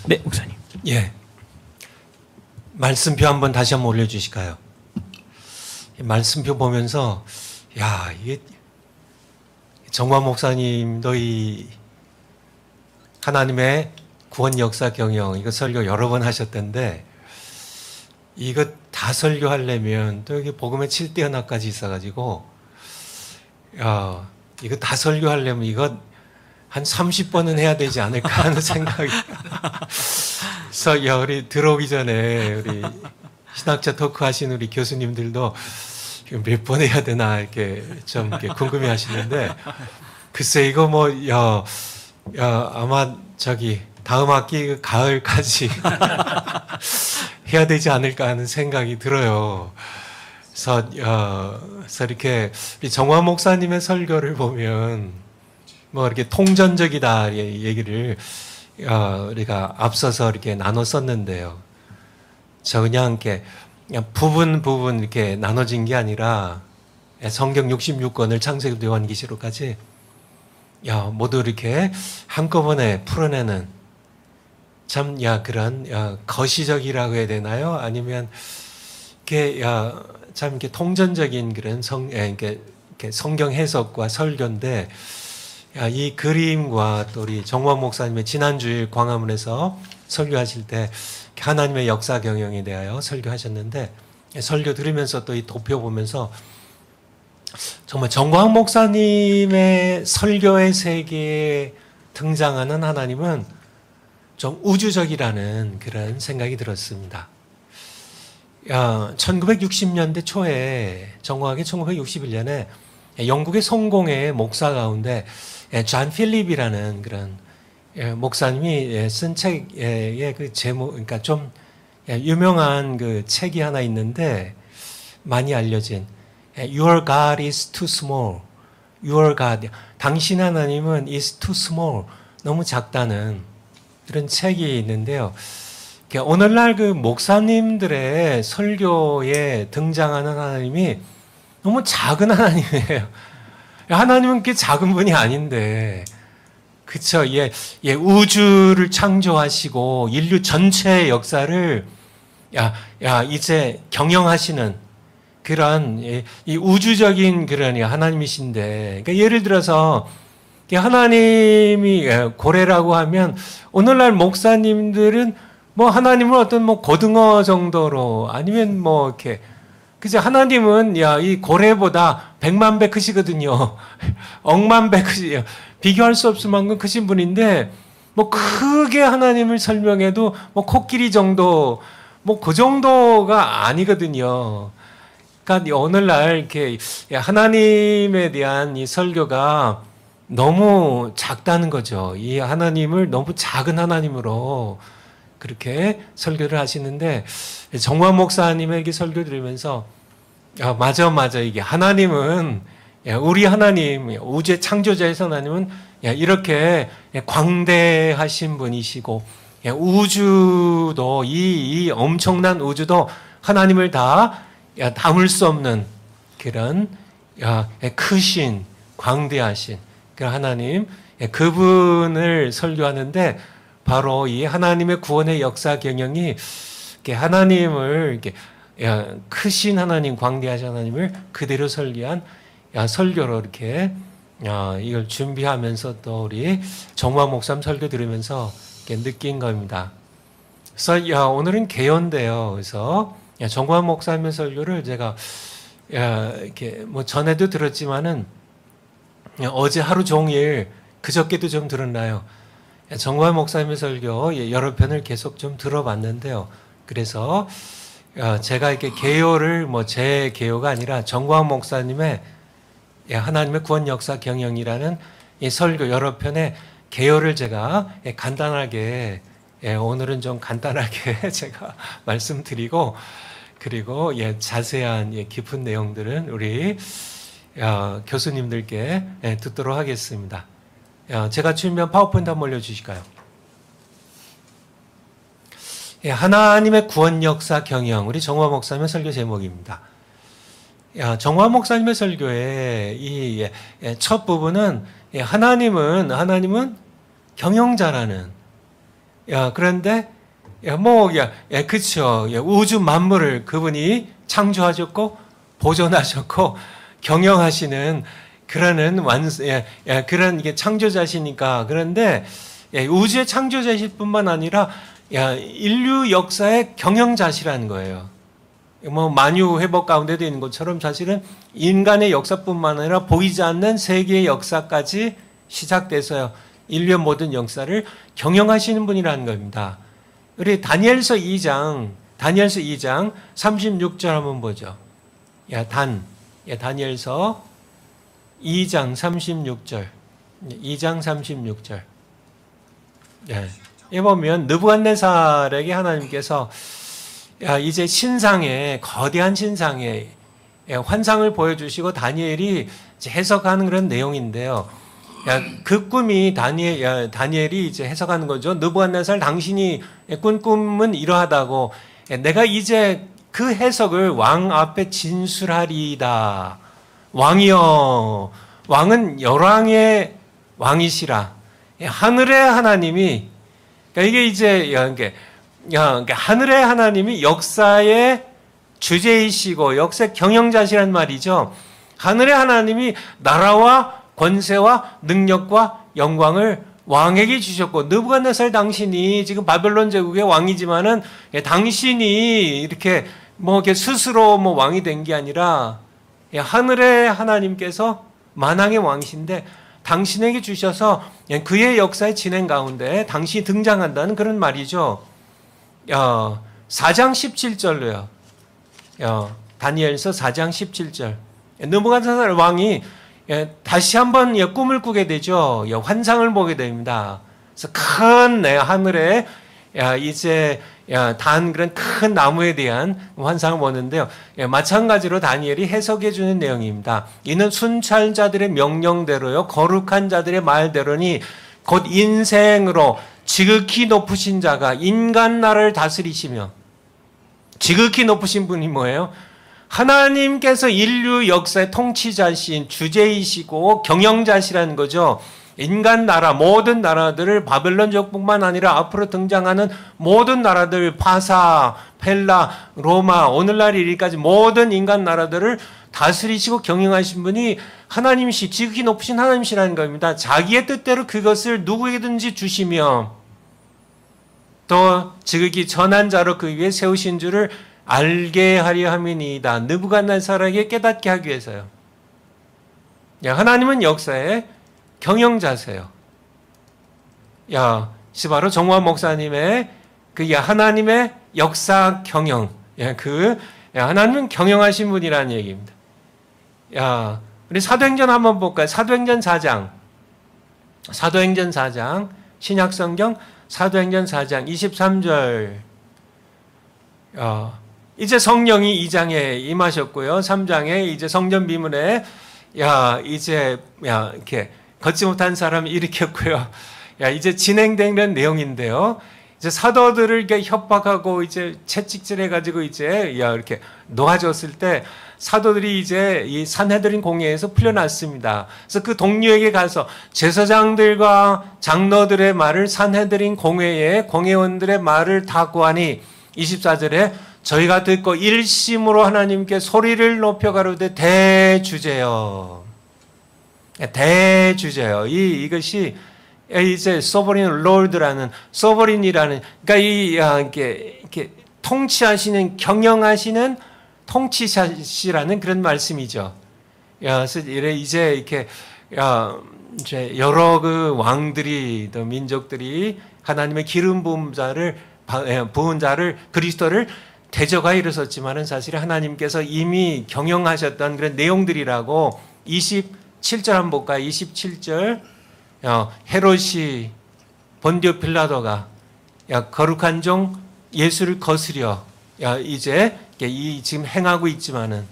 네, 목사님. 예. 말씀표 한번 다시 한번 올려주실까요? 말씀표 보면서, 야, 이게, 정화 목사님도 이 하나님의 구원 역사 경영, 이거 설교 여러 번 하셨던데, 이거 다 설교하려면 또 여기 복음의 7대 하나까지 있어가지고, 야, 이거 다 설교하려면 이거 한 30번은 해야 되지 않을까 하는 생각이. 그래서 야, 우리 들어오기 전에 우리 신학자 토크 하신 우리 교수님들도 몇 번 해야 되나 이렇게 좀 이렇게 궁금해 하시는데, 글쎄 이거 뭐, 아마 저기 다음 학기 가을까지 해야 되지 않을까 하는 생각이 들어요. 그래서 이렇게 우리 정화 목사님의 설교를 보면 뭐 이렇게 통전적이다 얘기를 우리가 앞서서 이렇게 나눴었는데요. 저 그냥 부분 이렇게 나눠진 게 아니라 성경 66권을 창세기부터 요한계시록까지 모두 이렇게 한꺼번에 풀어내는 참 그런 거시적이라고 해야 되나요? 아니면 이렇게 참 이렇게 통전적인 그런 이렇게 성경 해석과 설교인데, 이 그림과 또 우리 정화 목사님의 지난주일 광화문에서 설교하실 때 하나님의 역사 경영에 대하여 설교하셨는데, 설교 들으면서 또 이 도표 보면서 정말 정광 목사님의 설교의 세계에 등장하는 하나님은 좀 우주적이라는 그런 생각이 들었습니다. 1960년대 초에, 정확하게 1961년에 영국의 성공회 목사 가운데 존 필립이라는 그런 목사님이 쓴 책의 그 제목, 그러니까 좀 유명한 그 책이 하나 있는데, 많이 알려진 Your God is too small. Your God, 당신 하나님은 is too small. 너무 작다는 그런 책이 있는데요. 오늘날 그 목사님들의 설교에 등장하는 하나님이 너무 작은 하나님이에요. 하나님은 그렇게 작은 분이 아닌데, 그쵸? 우주를 창조하시고 인류 전체의 역사를 이제 경영하시는 그런 이 우주적인 그런 하나님이신데, 그러니까 예를 들어서 하나님이 고래라고 하면 오늘날 목사님들은 뭐 하나님을 어떤 뭐 고등어 정도로, 아니면 뭐 이렇게, 그죠? 하나님은 이 고래보다 100만 배 크시거든요. 억만 배 크시, 비교할 수 없을 만큼 크신 분인데, 뭐 크게 하나님을 설명해도 뭐 코끼리 정도, 뭐 그 정도가 아니거든요. 그러니까 오늘날 이렇게 하나님에 대한 이 설교가 너무 작다는 거죠. 이 하나님을 너무 작은 하나님으로 그렇게 설교를 하시는데, 정화 목사님에게 설교 들으면서 맞아 이게 하나님은, 우리 하나님, 우주의 창조자이신 하나님은 이렇게 광대하신 분이시고, 우주도 이 엄청난 우주도 하나님을 다 담을 수 없는 그런 크신 광대하신 그런 하나님, 그분을 설교하는데, 바로 이 하나님의 구원의 역사 경영이 하나님을 크신 하나님, 광대하신 하나님을 그대로 설교한 설교로 이렇게 이걸 준비하면서 또 우리 정화 목사님 설교 들으면서 느낀 겁니다. 그래서 오늘은 개요인데요. 그래서 정화 목사님의 설교를 제가 이렇게 뭐 전에도 들었지만은 어제 하루 종일 그저께도 좀 들었나요? 정화 목사님의 설교 여러 편을 계속 좀 들어봤는데요. 그래서 제가 이렇게 개요를 뭐 제 개요가 아니라 정화 목사님의 하나님의 구원 역사 경영이라는 이 설교 여러 편의 개요를 제가 간단하게, 오늘은 좀 간단하게 제가 말씀드리고, 그리고 자세한 깊은 내용들은 우리 교수님들께 듣도록 하겠습니다. 제가 준비한 파워포인트 한번 올려주실까요? 하나님의 구원 역사 경영, 우리 정화 목사님의 설교 제목입니다. 정화 목사님의 설교의 이 첫 부분은 하나님은 경영자라는, 그런데 그쵸. 우주 만물을 그분이 창조하셨고 보존하셨고 경영하시는 그러는 그런 이게 창조자시니까. 그런데 우주의 창조자실 뿐만 아니라 인류 역사의 경영자시라는 거예요. 뭐 만유 회복 가운데도 있는 것처럼 사실은 인간의 역사뿐만 아니라 보이지 않는 세계의 역사까지 시작돼서요. 인류의 모든 역사를 경영하시는 분이라는 겁니다. 우리 다니엘서 2장 36절 한번 보죠. 다니엘서 2장 36절. 2장 36절. 이 보면 느부갓네살에게 하나님께서 이제 신상에 거대한 신상에 환상을 보여주시고 다니엘이 해석하는 그런 내용인데요. 그 꿈이 다니엘이 이제 해석하는 거죠. 느부갓네살 당신이 꾼 꿈은 이러하다고 내가 이제 그 해석을 왕 앞에 진술하리이다. 왕이여, 왕은 열왕의 왕이시라. 하늘의 하나님이 이게 이제 하늘의 하나님이 역사의 주제이시고 역사의 경영자시란 말이죠. 하늘의 하나님이 나라와 권세와 능력과 영광을 왕에게 주셨고 느부갓네살 당신이 지금 바벨론 제국의 왕이지만은 당신이 이렇게 이렇게 스스로 왕이 된 게 아니라 하늘의 하나님께서 만왕의 왕이신데 당신에게 주셔서 그의 역사의 진행 가운데 당신이 등장한다는 그런 말이죠. 4장 17절로요. 다니엘서 4장 17절. 느부갓네살 왕이 다시 한번 꿈을 꾸게 되죠. 환상을 보게 됩니다. 그래서 큰 하늘에 이제 단 그런 큰 나무에 대한 환상을 보는데요. 마찬가지로 다니엘이 해석해 주는 내용입니다. 이는 순찰자들의 명령대로요, 거룩한 자들의 말대로니 곧 인생으로 지극히 높으신 자가 인간 나라를 다스리시며, 지극히 높으신 분이 뭐예요? 하나님께서 인류 역사의 통치자신 주제이시고 경영자시라는 거죠. 인간 나라, 모든 나라들을 바벨론족뿐만 아니라 앞으로 등장하는 모든 나라들, 파사, 펠라, 로마, 오늘날 이르기까지 모든 인간 나라들을 다스리시고 경영하신 분이 하나님이시, 지극히 높으신 하나님이시라는 겁니다. 자기의 뜻대로 그것을 누구에게든지 주시며 또 지극히 전한 자로 그 위에 세우신 줄을 알게 하려 함이니이다. 느부갓네살에게 깨닫게 하기 위해서요. 하나님은 역사의 경영자세요. 바로 정화원 목사님의 그 하나님의 역사 경영, 하나님은 경영하신 분이라는 얘기입니다. 우리 사도행전 한번 볼까요? 사도행전 4장, 신약성경 사도행전 4장 23절. 이제 성령이 2장에 임하셨고요. 3장에 이제 성전 비문에 이렇게 걷지 못한 사람 일으켰고요. 이제 진행되는 내용인데요. 이제 사도들을 이렇게 협박하고 이제 채찍질해가지고 이제 이렇게 놓아줬을 때 사도들이 이제 이 산헤드린 공회에서 풀려났습니다. 그래서 그 동료에게 가서 제사장들과 장로들의 말을 산헤드린 공회에 공회원들의 말을 다 구하니 24절에 저희가 듣고 일심으로 하나님께 소리를 높여 가로되 대주제여. 이것이 이제 소버린 롤드라는, 소버린이라는, 그러니까 이렇게 통치하시는, 경영하시는 통치자시라는 그런 말씀이죠. 그래서 이제 이렇게 이제 여러 그 왕들이, 또 민족들이 하나님의 기름 부은 자를 그리스도를 대적하여 일어섰지만은 사실 하나님께서 이미 경영하셨던 그런 내용들이라고 27절 한번 볼까요? 27절. 헤롯이 본디오 빌라도가 거룩한 종 예수를 거스려 이제 지금 행하고 있지만은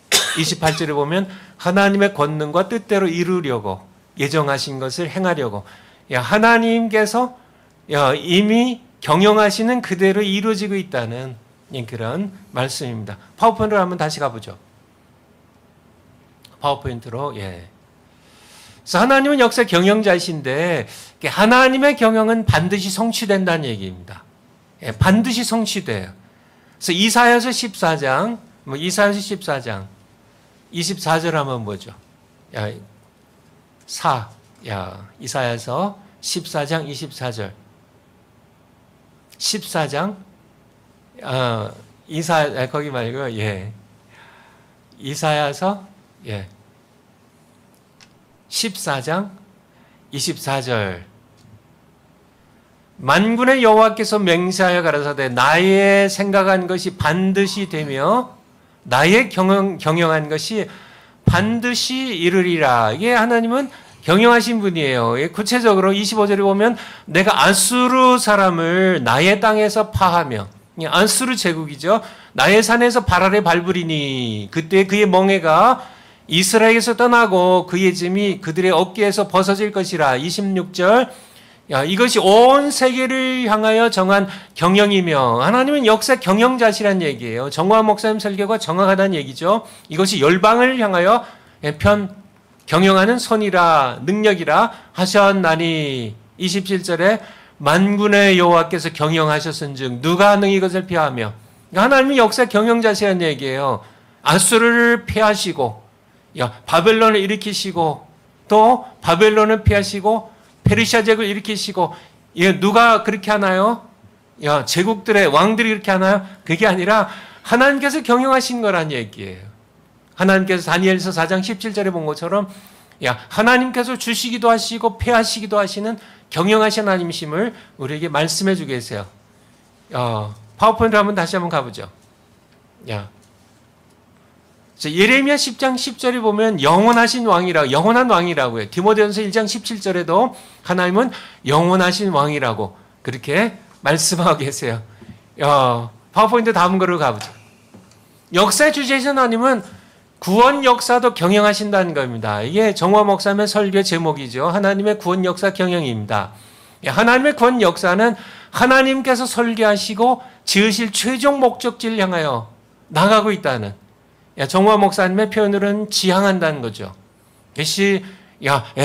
28절에 보면 하나님의 권능과 뜻대로 이루려고 예정하신 것을 행하려고 하나님께서 이미 경영하시는 그대로 이루어지고 있다는 그런 말씀입니다. 파워포인트로 한번 다시 가보죠. 파워포인트로. 그래서 하나님은 역사 경영자이신데 하나님의 경영은 반드시 성취된다는 얘기입니다. 예, 반드시 성취돼요. 그래서 이사야서 14장, 이사야서 14장 24절 한번 보죠. 이사야서 14장 24절. 14장 거기 말고 이사야서 14장 24절. 만군의 여호와께서 맹세하여 가라사대 나의 생각한 것이 반드시 되며 나의 경영한 것이 반드시 이르리라. 이게 하나님은 경영하신 분이에요. 구체적으로 25절에 보면 내가 아수르 사람을 나의 땅에서 파하며, 아수르 제국이죠. 나의 산에서 발 아래 밟으리니 그때 그의 멍에가 이스라엘에서 떠나고 그의 짐이 그들의 어깨에서 벗어질 것이라. 26절 이것이 온 세계를 향하여 정한 경영이며, 하나님은 역사 경영자시란 얘기예요. 정화원 목사님 설교가 정확하다는 얘기죠. 이것이 열방을 향하여 경영하는 손이라 능력이라 하셨나니. 27절에 만군의 여호와께서 경영하셨은즉 누가 능히 이것을 피하며. 하나님이 역사 경영자시란 얘기예요. 아수르를 피하시고 바벨론을 일으키시고 또 바벨론을 피하시고 페르시아 제국을 일으키시고. 누가 그렇게 하나요? 제국들의 왕들이 그렇게 하나요? 그게 아니라 하나님께서 경영하신 거란 얘기예요. 하나님께서 다니엘서 4장 17절에 본 것처럼 하나님께서 주시기도 하시고 패하시기도 하시는 경영하신 하나님이심을 우리에게 말씀해 주고 계세요. 파워포인트 다시 한번 가보죠. 예레미야 10장 10절에 보면 영원하신 왕이라고, 영원한 왕이라고 해요. 디모데전서 1장 17절에도 하나님은 영원하신 왕이라고 그렇게 말씀하고 계세요. 파워포인트 다음 거로 가보죠. 역사의 주제이신 하나님은 구원 역사도 경영하신다는 겁니다. 이게 정화 목사님의 설교 제목이죠. 하나님의 구원 역사 경영입니다. 하나님의 구원 역사는 하나님께서 설계하시고 지으실 최종 목적지를 향하여 나가고 있다는, 정화 목사님의 표현으로는 지향한다는 거죠. 이것이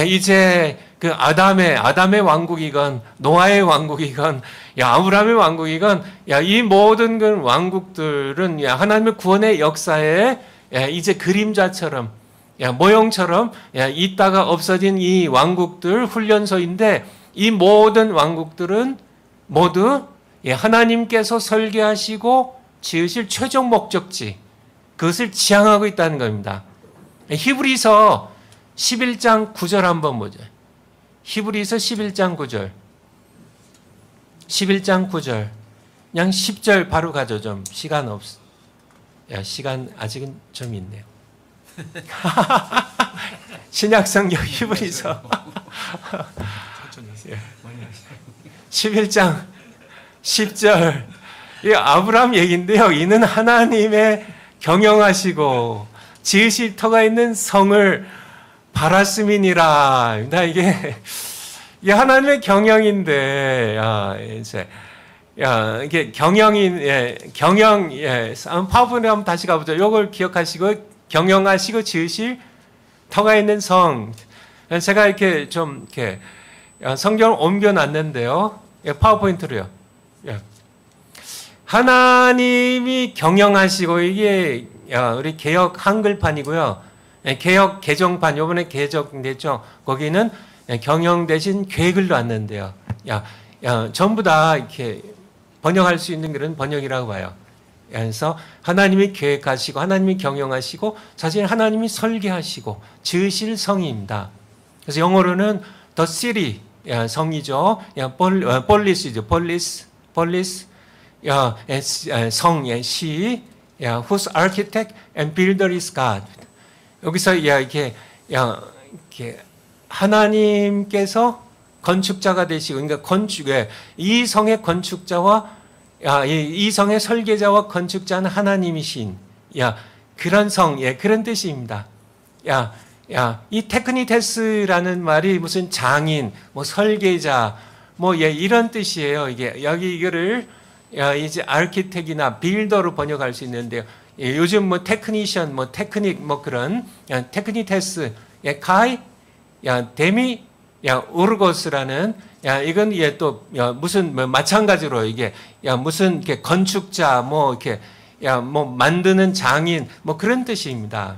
이제 그 아담의 왕국이건 노아의 왕국이건 아브라함의 왕국이건 이 모든 그 왕국들은 하나님의 구원의 역사에 이제 그림자처럼 모형처럼 있다가 없어진 이 왕국들 훈련소인데, 이 모든 왕국들은 모두 하나님께서 설계하시고 지으실 최종 목적지, 그것을 지향하고 있다는 겁니다. 히브리서 11장 9절 한번 보죠. 히브리서 11장 9절. 11장 9절. 그냥 10절 바로 가죠. 좀 시간 없어. 시간 아직은 좀 있네요. 신약성경 히브리서 11장 10절. 이 아브라함 얘기인데요. 이는 하나님의 경영하시고 지으실 터가 있는 성을 바랐음이니라. 이게 하나님의 경영인데, 이게 경영, 파워포인트 한번 다시 가보죠. 이걸 기억하시고, 경영하시고 지으실 터가 있는 성. 제가 이렇게 좀, 성경을 옮겨놨는데요. 파워포인트로요. 하나님이 경영하시고, 이게, 우리 개역 한글판이고요. 개역 개정판, 요번에 개정됐죠. 거기는 경영 대신 계획을 놨는데요. 전부 다 이렇게 번역할 수 있는 그런 번역이라고 봐요. 그래서 하나님이 계획하시고 하나님이 경영하시고 사실 하나님이 설계하시고 지으실 성입니다. 그래서 영어로는 the city, 성이죠. 폴리스죠. 폴리스, 성, 시, whose architect and builder is God. 여기서 이렇게 하나님께서 건축자가 되시고, 그러니까 이 성의 건축자와 이 성의 설계자와 건축자는 하나님이신 그런 성, 그런 뜻입니다. 이 테크니테스라는 말이 무슨 장인, 뭐 설계자, 뭐 이런 뜻이에요. 이게 여기 이거를 이제 아키텍이나 빌더로 번역할 수 있는데요. 요즘 뭐 테크니션, 뭐 테크닉, 뭐 그런 테크니테스, 가이 데미 우르고스라는 이건 또 무슨 마찬가지로 이게 무슨 이렇게 건축자 이렇게 뭐 만드는 장인 그런 뜻입니다.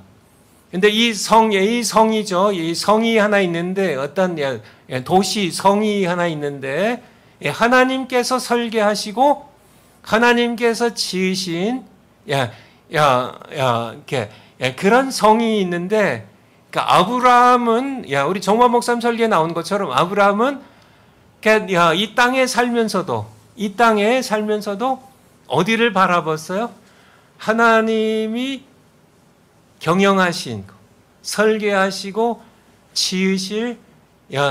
근데 이 성이죠. 이 성이 하나 있는데 어떤 도시 성이 하나 있는데 하나님께서 설계하시고 하나님께서 지으신 이렇게 그런 성이 있는데, 그러니까 아브라함은 우리 정화 목사님 설계에 나온 것처럼 아브라함은 이 땅에 살면서도 어디를 바라봤어요? 하나님이 경영하신 설계하시고 지으실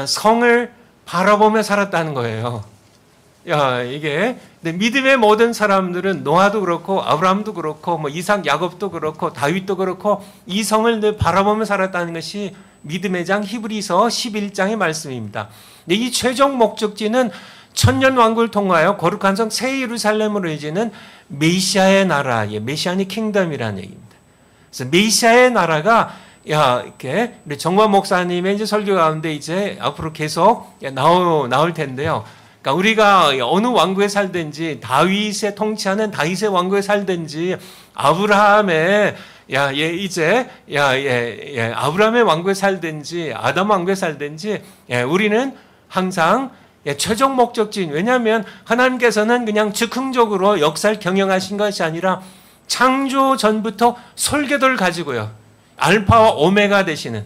성을 바라보며 살았다는 거예요. 이게 믿음의 모든 사람들은 노아도 그렇고 아브라함도 그렇고 이삭 야곱도 그렇고 다윗도 그렇고 이 성을 늘 바라보며 살았다는 것이 믿음의 장 히브리서 11장의 말씀입니다. 이 최종 목적지는 천년 왕국을 통하여 거룩한 성 새 예루살렘으로 이제는 메시아의 나라, 메시아닉 킹덤이라는 얘기입니다. 그래서 메시아의 나라가 이렇게 우리 정관 목사님의 이제 설교 가운데 이제 앞으로 계속 나올 텐데요. 그러니까 우리가 어느 왕국에 살든지 다윗의 통치하는 다윗의 왕국에 살든지 아브라함의 아브라함의 왕국에 살든지 아담 왕국에 살든지 우리는 항상 최종 목적지인, 왜냐하면 하나님께서는 그냥 즉흥적으로 역사를 경영하신 것이 아니라 창조 전부터 설계도를 가지고요, 알파와 오메가 되시는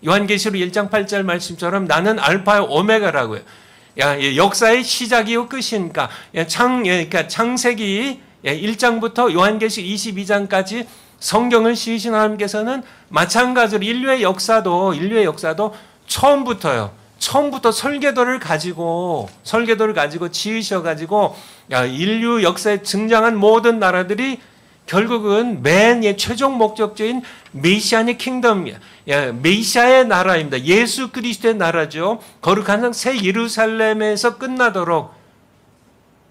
요한계시록 1장 8절 말씀처럼 나는 알파와 오메가라고요. 역사의 시작이요 끝이니까 그러니까 창세기 1장부터 요한계시록 22장까지 성경을 지으신 하나님께서는 마찬가지로 인류의 역사도 처음부터 설계도를 가지고 지으셔가지고 인류 역사에 등장한 모든 나라들이 결국은 맨 최종 목적지인 메시아닉 킹덤, 메시아의 나라입니다. 예수 그리스도의 나라죠. 거룩한 성 새 예루살렘에서 끝나도록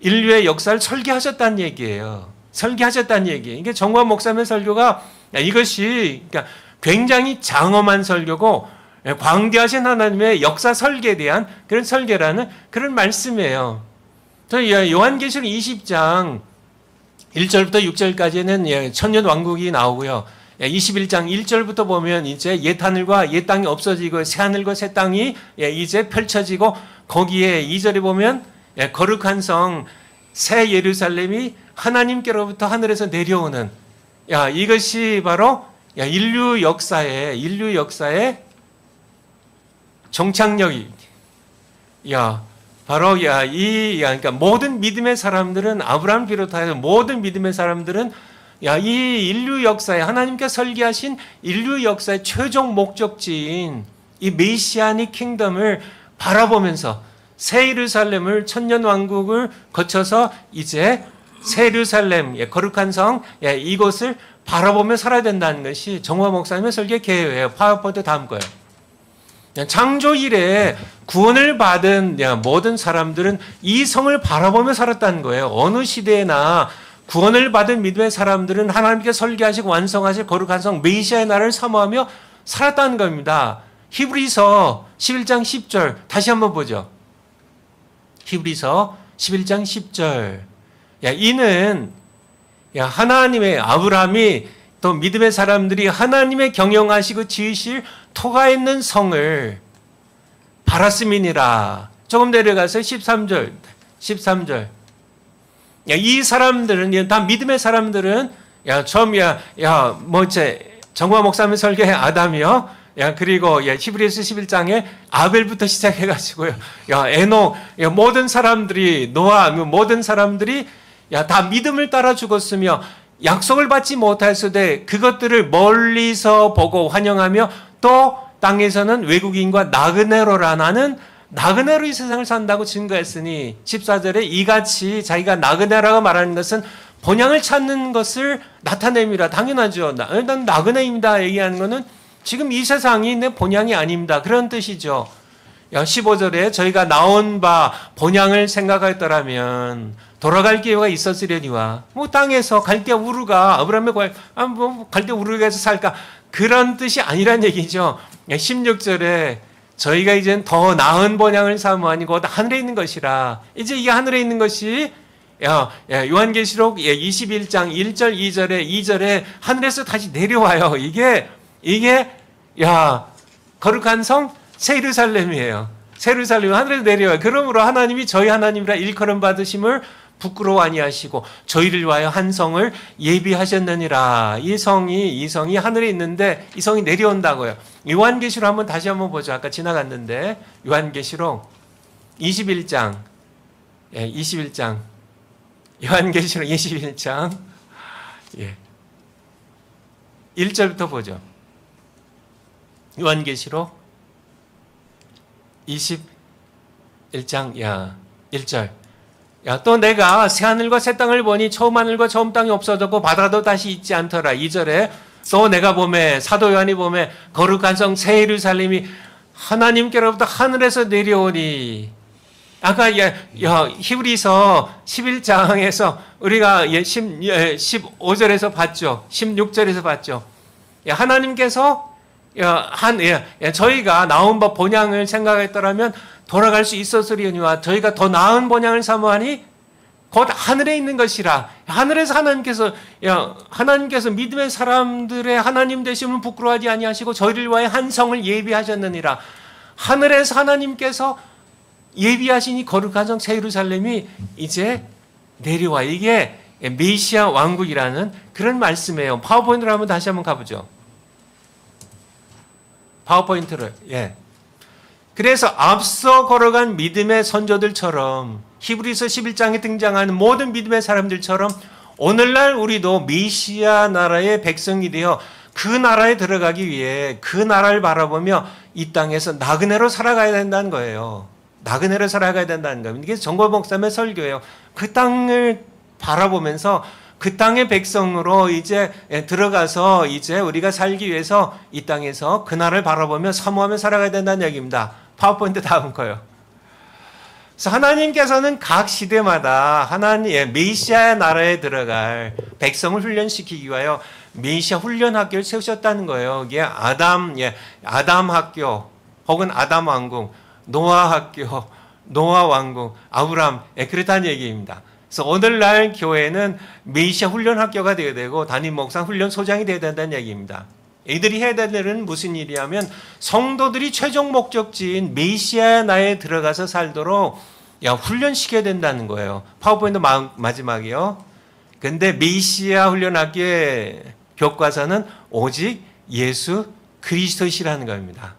인류의 역사를 설계하셨다는 얘기예요. 이게 정관 목사님의 설교가 이것이 그러니까 굉장히 장엄한 설교고 광대하신 하나님의 역사 설계에 대한 그런 설계라는 그런 말씀이에요. 요한계시록 20장 1절부터 6절까지는 천년 왕국이 나오고요. 21장 1절부터 보면 이제 옛 하늘과 옛 땅이 없어지고 새 하늘과 새 땅이 이제 펼쳐지고, 거기에 2절에 보면 거룩한 성 새 예루살렘이 하나님께로부터 하늘에서 내려오는, 이것이 바로 인류 역사의 정착력이, 바로 그러니까 모든 믿음의 사람들은, 아브라함 비롯하여 모든 믿음의 사람들은 이 인류 역사에 하나님께서 설계하신 인류 역사의 최종 목적지인 이 메시아닉 킹덤을 바라보면서 새 예루살렘을, 천년 왕국을 거쳐서 이제 새 예루살렘, 거룩한 성, 이곳을 바라보며 살아야 된다는 것이 정화 목사님의 설계 계획이에요. 파워포인트 다음 거예요. 창조 이래 구원을 받은 모든 사람들은 이 성을 바라보며 살았다는 거예요. 어느 시대에나 구원을 받은 믿음의 사람들은 하나님께 설계하시고 완성하실 거룩한 성 메시아의 나라를 사모하며 살았다는 겁니다. 히브리서 11장 10절 다시 한번 보죠. 히브리서 11장 10절. 이는 하나님의, 아브라함이 또 믿음의 사람들이 하나님의 경영하시고 지으실 토가 있는 성을 바랐음이니라. 조금 내려가서 13절. 이 사람들은, 다 믿음의 사람들은, 정화 목사님 설계의 아담이요. 그리고 히브리서 11장에 아벨부터 시작해가지고요. 에녹, 모든 사람들이, 노아, 모든 사람들이 다 믿음을 따라 죽었으며 약속을 받지 못했을 그것들을 멀리서 보고 환영하며 또 땅에서는 외국인과 나그네로라는 나그네로 이 세상을 산다고 증거했으니 14절에 이같이 자기가 나그네라고 말하는 것은 본향을 찾는 것을 나타냅니다. 당연하죠. 난 나그네입니다 얘기하는 것은 지금 이 세상이 내 본향이 아닙니다. 그런 뜻이죠. 15절에 저희가 나온 바 본향을 생각했더라면 돌아갈 기회가 있었으려니와, 땅에서 갈대 우르가 아브라함의 갈대 우르가에서 살까, 그런 뜻이 아니란 얘기죠. 16절에 저희가 이젠 더 나은 본향을 사모하니 곧 하늘에 있는 것이라. 이제 이게 하늘에 있는 것이 요한계시록 21장 1절 2절에 하늘에서 다시 내려와요. 이게 거룩한 성 새 예루살렘이에요. 새 예루살렘이 하늘에서 내려와요. 그러므로 하나님이 저희 하나님이라 일컬음 받으심을 부끄러워 아니하시고 저희를 위하여 한 성을 예비하셨느니라. 이 성이 하늘에 있는데 이 성이 내려온다고요. 요한계시록 한번 다시 한번 보죠. 아까 지나갔는데 요한계시록 21장 요한계시록 21장 1절부터 보죠. 요한계시록 21장 1절. 또 내가 새하늘과 새 땅을 보니 처음 하늘과 처음 땅이 없어졌고 바다도 다시 있지 않더라. 2절에 또 내가 보매 사도 요한이 보매 거룩한 성 새 예루살렘이 하나님께로부터 하늘에서 내려오니. 아까 히브리서 11장에서 우리가 15절에서 봤죠. 16절에서 봤죠. 하나님께서 저희가 나온 법 본향을 생각했더라면 돌아갈 수 있었으리니와 저희가 더 나은 본향을 사모하니 곧 하늘에 있는 것이라. 하늘에서 하나님께서 믿음의 사람들의 하나님 되심을 부끄러워하지 아니하시고 저희를 위하여 한 성을 예비하셨느니라. 하늘에서 하나님께서 예비하시니 거룩한 성 새 예루살렘이 이제 내려와. 이게 메시아 왕국이라는 그런 말씀이에요. 파워포인트로 한번 다시 한번 가보죠. 파워포인트를. 그래서 앞서 걸어간 믿음의 선조들처럼 히브리서 11장에 등장하는 모든 믿음의 사람들처럼 오늘날 우리도 메시아 나라의 백성이 되어 그 나라에 들어가기 위해 그 나라를 바라보며 이 땅에서 나그네로 살아가야 된다는 거예요. 나그네로 살아가야 된다는 겁니다. 이게 정고 목사님의 설교예요. 그 땅을 바라보면서 그 땅의 백성으로 이제 들어가서 이제 우리가 살기 위해서 이 땅에서 그 나라를 바라보며 사모하며 살아가야 된다는 얘기입니다. 파워포인트 다음 거요. 그래서 하나님께서는 각 시대마다 메시아의 나라에 들어갈 백성을 훈련시키기 위하여 메시아 훈련 학교를 세우셨다는 거예요. 이게 아담 학교 혹은 아담 왕궁, 노아 학교, 노아 왕궁, 아브람, 그렇다는 얘기입니다. 그래서 오늘날 교회는 메시아 훈련 학교가 되어야 되고 담임 목사 훈련 소장이 되어야 된다는 얘기입니다. 이들이 해야 될 일은 무슨 일이냐면 성도들이 최종 목적지인 메시아의 나라에 들어가서 살도록 훈련시켜야 된다는 거예요. 파워포인트 마지막이요. 근데 메시아 훈련 학교의 교과서는 오직 예수 그리스도시라는 겁니다.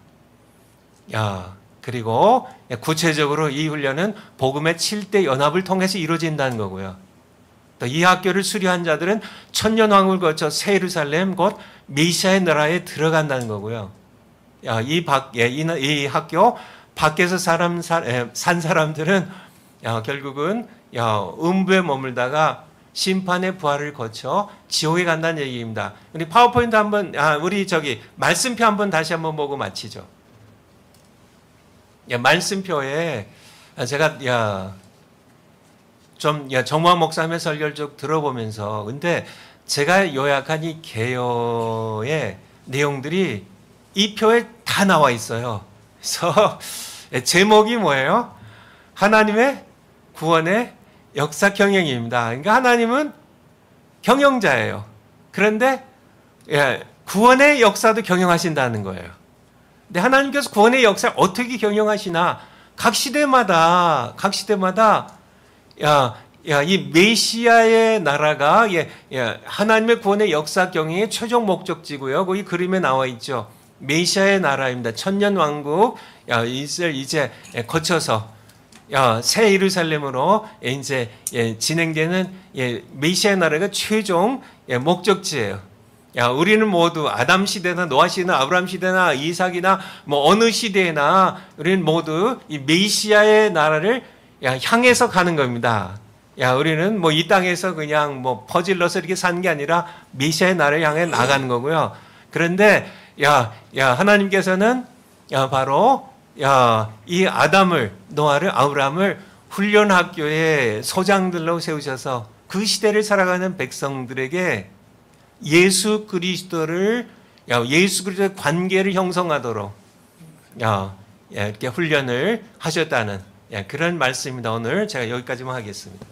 그리고 구체적으로 이 훈련은 복음의 7대 연합을 통해서 이루어진다는 거고요. 또 이 학교를 수료한 자들은 천년왕국을 거쳐 새 예루살렘 곧 메시아의 나라에 들어간다는 거고요. 이 학교 밖에서 산 사람들은 결국은 음부에 머물다가 심판의 부활을 거쳐 지옥에 간다는 얘기입니다. 우리 파워포인트 한번 우리 말씀표 한번 다시 한번 보고 마치죠. 말씀표에 제가 정모환 목사님의 설교를 쭉 들어보면서 근데 제가 요약한 이 개요의 내용들이 이 표에 다 나와 있어요. 그래서 제목이 뭐예요? 하나님의 구원의 역사 경영입니다. 그러니까 하나님은 경영자예요. 그런데 구원의 역사도 경영하신다는 거예요. 근데 하나님께서 구원의 역사를 어떻게 경영하시나 각 시대마다 이 메시아의 나라가 하나님의 구원의 역사 경영의 최종 목적지고요. 거기 그림에 나와 있죠. 메시아의 나라입니다. 천년 왕국 이제 거쳐서 새 예루살렘으로 이제 진행되는 메시아의 나라가 최종 목적지예요. 우리는 모두 아담 시대나 노아 시대나 아브라함 시대나 이삭이나 뭐 어느 시대나 우리는 모두 이 메시아의 나라를 향해서 가는 겁니다. 우리는 뭐 이 땅에서 그냥 뭐 퍼질러서 이렇게 사는 게 아니라 메시아의 나라를 향해 나가는 거고요. 그런데 하나님께서는 바로 이 아담을, 노아를, 아브라함을 훈련 학교의 소장들로 세우셔서 그 시대를 살아가는 백성들에게 예수 그리스도의 관계를 형성하도록 이렇게 훈련을 하셨다는 그런 말씀입니다. 오늘 제가 여기까지만 하겠습니다.